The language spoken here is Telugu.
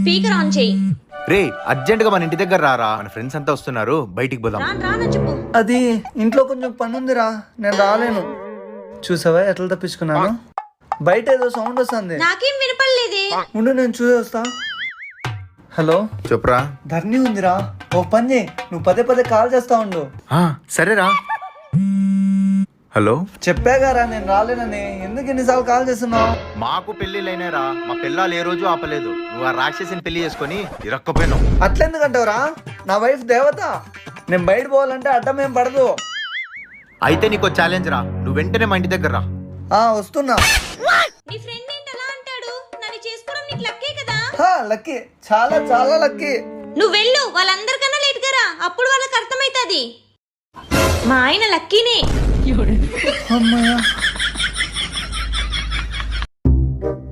స్పీకర్ ఆన్ చేయి. రే అర్జెంట్ గా మన ఇంటి దగ్గర రారా, మన ఫ్రెండ్స్ అంతా వస్తున్నారు, బయటికి పోదాం. రాను చెప్పు. అది ఇంట్లో కొంచెం పని ఉందిరా, నేను రాలేను. చూసావా ఎట్లా తప్పించుకున్నాను? బయట ఏదో సౌండ్ వస్తుంది. నాకేం వినపడలేదే. ఉండు నేను చూసి వస్తా. హలో చెప్పురా. ధర్ని ఉందిరా, ఓ పని చేయి, నువ్వు పదే పదే కాల్ చేస్తా ఉండు. సరేరా. హలో. చెప్పాగారా నేను రాలేనని, ఎందుకు ఎన్నిసార్లు కాల్ చేస్తున్నావు? మాకు పెళ్లిళ్ళైనారా, మా పిల్లలు ఏ రోజు ఆపలేదు. నువ్వు ఆ రాక్షసిని పెళ్లి చేసుకుని ఇరక్కపోయినావు. అట్లెందుకంటావురా? నా వైఫ్ దేవత, నేను బయట పోవాలంటే అడ్డం ఏం పడదు. అయితే నీకు ఛాలెంజ్ రా, నువ్వు వెంటనే మా ఇంటి దగ్గర రా. వస్తున్నా. నీ ఫ్రెండ్ ఏంటి అలా అంటాడు? నన్ను చేసుకోవడం నీకు లక్కే కదా. లక్కీ, చాలా చాలా లక్కీ. నువ్వు వెళ్ళు, వాళ్ళందరికన్నా లేట్ గా రా, అప్పుడు వాళ్ళకి అర్థమైతది. మా ఆయన లక్కీనే. అమ్మయ్య.